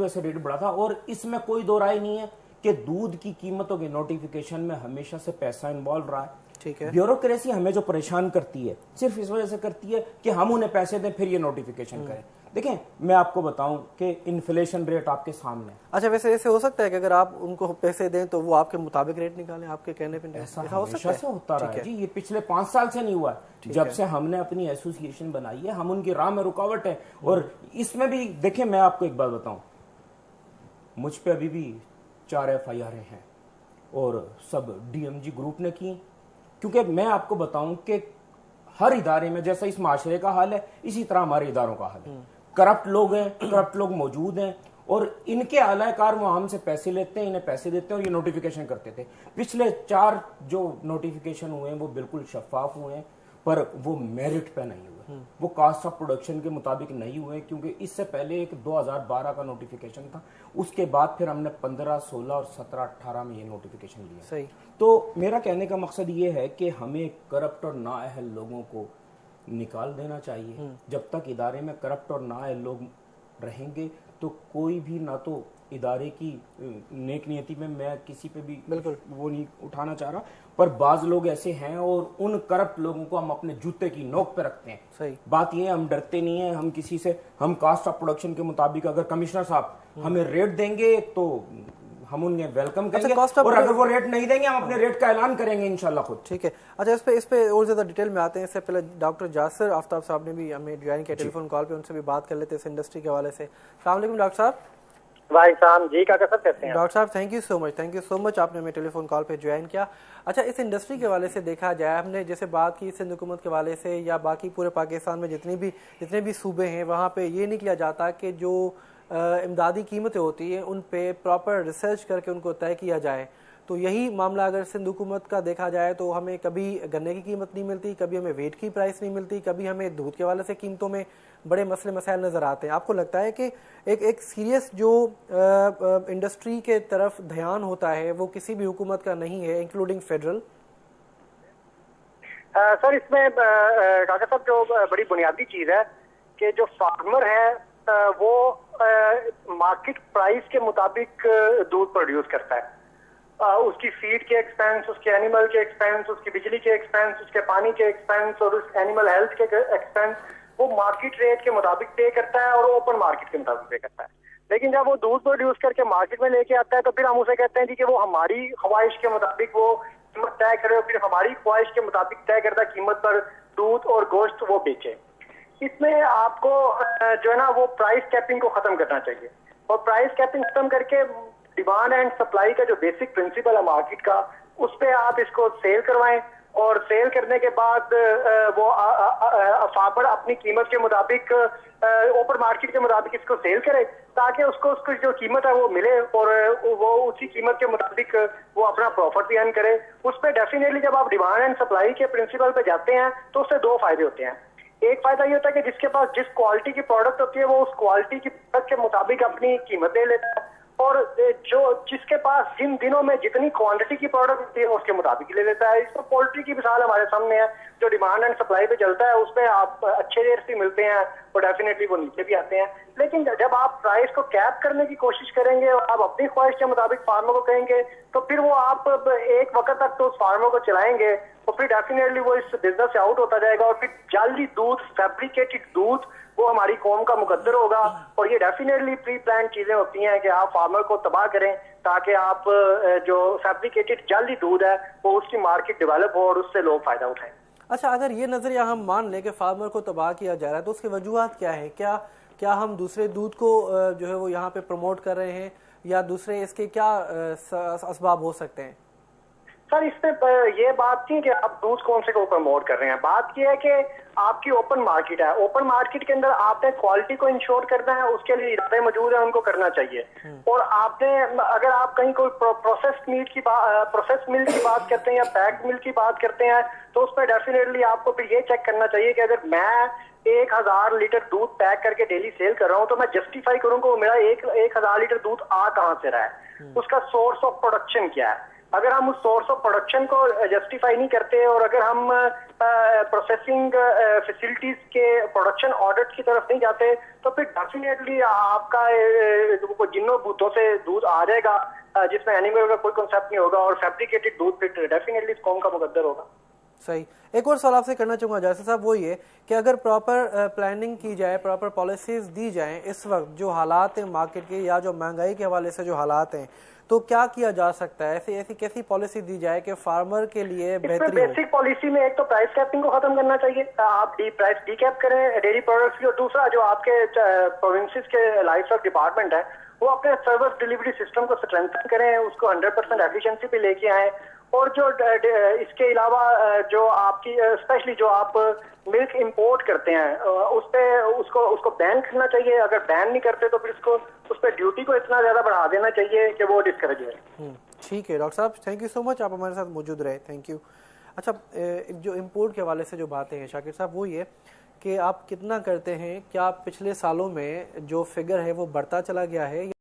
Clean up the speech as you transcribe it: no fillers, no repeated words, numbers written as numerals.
से रेट बढ़ा था। और इसमें कोई दो राय नहीं है कि दूध की कीमतों के नोटिफिकेशन में हमेशा से पैसा इन्वॉल्व रहा है। ठीक है, ब्यूरोक्रेसी हमें जो परेशान करती है सिर्फ इस वजह से करती है कि हम उन्हें पैसे दें फिर ये नोटिफिकेशन करें। देखें, मैं आपको बताऊं कि इन्फ्लेशन रेट आपके सामने है। अच्छा, वैसे ऐसे हो सकता है कि अगर आप उनको पैसे दें तो वो आपके मुताबिक रेट निकालें, आपके कहने पे? ऐसा हो सकता हमेशा से होता रहा है जी, ये पिछले 5 साल से नहीं हुआ है। जब से हमने अपनी एसोसिएशन बनाई है हम उनकी राह में रुकावट है। और इसमें भी देखिए, मैं आपको एक बात बताऊं, मुझ पे अभी भी 4 FIR हैं और सब DMG ग्रुप ने की। क्योंकि मैं आपको बताऊं कि हर इदारे में जैसा इस माशरे का हाल है इसी तरह हमारे इदारों का हाल है। करप्ट लोग हैं, करप्ट लोग मौजूद हैं और इनके आलाकार वो हमसे पैसे लेते हैं, इन्हें पैसे देते हैं और ये नोटिफिकेशन करते थे। पिछले 4 जो नोटिफिकेशन हुए हैं वो बिल्कुल शफाफ हुए हैं, पर वो मेरिट पे नहीं हुए, वो कास्ट ऑफ प्रोडक्शन के मुताबिक नहीं हुए। क्योंकि इससे पहले एक 2012 का नोटिफिकेशन था, उसके बाद फिर हमने 15, 16 और 17, 18 में ये नोटिफिकेशन लिया। सही। तो मेरा कहने का मकसद ये है कि हमें करप्ट और नाअहल लोगों को निकाल देना चाहिए। जब तक इदारे में करप्ट और नाअहल लोग रहेंगे तो कोई भी, ना तो इदारे की नेक नियति में मैं किसी पे भी बिल्कुल वो नहीं उठाना चाह रहा, पर बाज लोग ऐसे हैं और उन करप्ट लोगों को हम अपने जूते की नोक पे रखते हैं। सही बात ये है, हम डरते नहीं है हम किसी से। हम कास्ट ऑफ प्रोडक्शन के मुताबिक अगर कमिश्नर साहब हमें रेट देंगे तो हम उन्हें वेलकम करेंगे, और अगर वो रेट नहीं देंगे हम अपने रेट का ऐलान करेंगे इंशाल्लाह खुद। ठीक है। अच्छा, इस पे और ज्यादा डिटेल में आते हैं। इससे पहले डॉक्टर जासिर आफ्ताब साहब ने भी हमें ज्वाइन किया टेलीफोन कॉल पे, उनसे भी बात कर लेते हैं इस इंडस्ट्री के हवाले से। अस्सलाम वालेकुम डॉक्टर साहब। भाई साहब जी, क्या कैसे कहते हैं डॉक्टर साहब? थैंक यू सो मच आपने हमें टेलीफोन कॉल पे ज्वाइन किया। अच्छा, इस इंडस्ट्री के हवाले से देखा जाए, हमने जैसे बात की सिंध हुकूमत के हवाले से या बाकी पूरे पाकिस्तान में जितने भी सूबे हैं वहाँ पे ये नहीं किया जाता कि जो इमदादी कीमतें होती हैं उन पे प्रॉपर रिसर्च करके उनको तय किया जाए। तो यही मामला अगर सिंध हुकूमत का देखा जाए तो हमें कभी गन्ने की कीमत नहीं मिलती, कभी हमें वेट की प्राइस नहीं मिलती, कभी हमें दूध के हवाले से कीमतों में बड़े मसले मसाइल नज़र आते हैं। आपको लगता है कि एक सीरियस जो इंडस्ट्री के तरफ ध्यान होता है वो किसी भी हुकूमत का नहीं है, इंक्लूडिंग फेडरल? सर, इसमें डॉक्टर साहब जो बड़ी बुनियादी चीज है कि जो फार्मर है वो मार्केट प्राइस के मुताबिक दूध प्रोड्यूस करता है। उसकी फीड के एक्सपेंस, उसके एनिमल के एक्सपेंस, उसकी बिजली के एक्सपेंस, उसके पानी के एक्सपेंस और उस एनिमल हेल्थ के एक्सपेंस वो मार्केट रेट के मुताबिक पे करता है और ओपन मार्केट के मुताबिक पे करता है। लेकिन जब वो दूध प्रोड्यूस करके मार्केट में लेके आता है तो फिर हम उसे कहते हैं कि वो हमारी ख्वाहिश के मुताबिक वो कीमत तय करे और फिर हमारी ख्वाहिश के मुताबिक तय करता कीमत पर दूध और गोश्त वो बेचे। इसमें आपको जो है ना वो प्राइस कैपिंग को खत्म करना चाहिए और प्राइस कैपिंग खत्म करके डिमांड एंड सप्लाई का जो बेसिक प्रिंसिपल है मार्केट का, उस पे आप इसको सेल करवाएं और सेल करने के बाद वो फार्मर अपनी कीमत के मुताबिक ओपन मार्केट के मुताबिक इसको सेल करे ताकि उसको जो कीमत है वो मिले और वो उसी कीमत के मुताबिक वो अपना प्रॉफिट भी अर्न करे। उस पर डेफिनेटली जब आप डिमांड एंड सप्लाई के प्रिंसिपल पे जाते हैं तो उससे 2 फायदे होते हैं। एक फायदा ये होता है कि जिसके पास जिस क्वालिटी की प्रोडक्ट होती है वो उस क्वालिटी की प्रोडक्ट के मुताबिक अपनी कीमत दे लेता है और जो जिसके पास जिन दिनों में जितनी क्वांटिटी की प्रोडक्ट होती है उसके मुताबिक ले लेता है। इसमें पोल्ट्री की मिसाल हमारे सामने है, जो डिमांड एंड सप्लाई पे चलता है उसमें आप अच्छे रेट से मिलते हैं और डेफिनेटली वो नीचे भी आते हैं। लेकिन जब आप प्राइस को कैप करने की कोशिश करेंगे और आप अपनी ख्वाहिश के मुताबिक फार्मर को कहेंगे तो फिर वो आप एक वक्त तक तो उस फार्मर को चलाएंगे और फिर डेफिनेटली वो इस बिजनेस से आउट होता जाएगा और फिर जाली दूध, फैब्रिकेटेड दूध वो हमारी कौम का मुकद्दर होगा। और ये डेफिनेटली प्री प्लान चीजें होती हैं कि आप फार्मर को तबाह करें ताकि आप जो फैब्रिकेटेड जाली दूध है वो उसकी मार्केट डेवलप हो और उससे लोग फायदा उठाएं। अच्छा, अगर ये नजरिया हम मान लें कि फार्मर को तबाह किया जा रहा है तो उसकी वजूहत क्या है? क्या हम दूसरे दूध को जो है वो यहाँ पे प्रमोट कर रहे हैं या दूसरे इसके क्या असबाब हो सकते हैं? सर, इसमें ये बात नहीं कि आप दूध कौन से को प्रमोट कर रहे हैं, बात ये है कि आपकी ओपन मार्केट है, ओपन मार्केट के अंदर आपने क्वालिटी को इंश्योर करना है, उसके लिए इदारे मौजूद है, उनको करना चाहिए। और आपने अगर आप कहीं कोई प्रोसेस मिल्क की बात करते हैं या पैक्ड मिल्क की बात करते हैं तो उस पर डेफिनेटली आपको फिर ये चेक करना चाहिए कि अगर मैं 1000 लीटर दूध पैक करके डेली सेल कर रहा हूं तो मैं जस्टिफाई करूंगा वो मेरा 1000 लीटर दूध आ कहां से रहा है, उसका सोर्स ऑफ प्रोडक्शन क्या है। अगर हम उस सोर्स ऑफ प्रोडक्शन को जस्टिफाई नहीं करते और अगर हम प्रोसेसिंग फैसिलिटीज के प्रोडक्शन ऑडिट की तरफ नहीं जाते तो फिर डेफिनेटली आपका जिन्नों बूथों से दूध आ जाएगा जिसमें एनिमल का कोई कॉन्सेप्ट नहीं होगा और फैब्रिकेटेड दूध फिर डेफिनेटली इस कौम का मुकद्दर होगा। सही। एक और सवाल आपसे करना चाहूंगा जायसर साहब, वो ये कि अगर प्रॉपर प्लानिंग की जाए, प्रॉपर पॉलिसीज दी जाएं, इस वक्त जो हालात हैं मार्केट के या जो महंगाई के हवाले से जो हालात हैं, तो क्या किया जा सकता है? ऐसी कैसी पॉलिसी दी जाए कि फार्मर के लिए बेहतरीन हो? बेसिक पॉलिसी में एक तो प्राइस कैपिंग को खत्म करना चाहिए, आप प्राइस डी कैप करें डेयरी प्रोडक्ट्स की, और दूसरा जो आपके प्रोविंसेस के लाइवस्टॉक डिपार्टमेंट है वो अपने सर्विस डिलीवरी सिस्टम को स्ट्रेंथन करें, उसको 100% एफिशिएंसी पे लेके आए। और जो इसके अलावा जो आपकी स्पेशली जो आप मिल्क इंपोर्ट करते हैं उस पे उसको बैन करना चाहिए। अगर बैन नहीं करते तो फिर उस पर ड्यूटी को इतना ज्यादा बढ़ा देना चाहिए कि वो डिस्करेज है। ठीक है डॉक्टर साहब, थैंक यू सो मच, आप हमारे साथ मौजूद रहे, थैंक यू। अच्छा, जो इम्पोर्ट के हवाले से जो बातें हैं शाकिर साहब, वो ये कि आप कितना करते हैं, क्या पिछले सालों में जो फिगर है वो बढ़ता चला गया है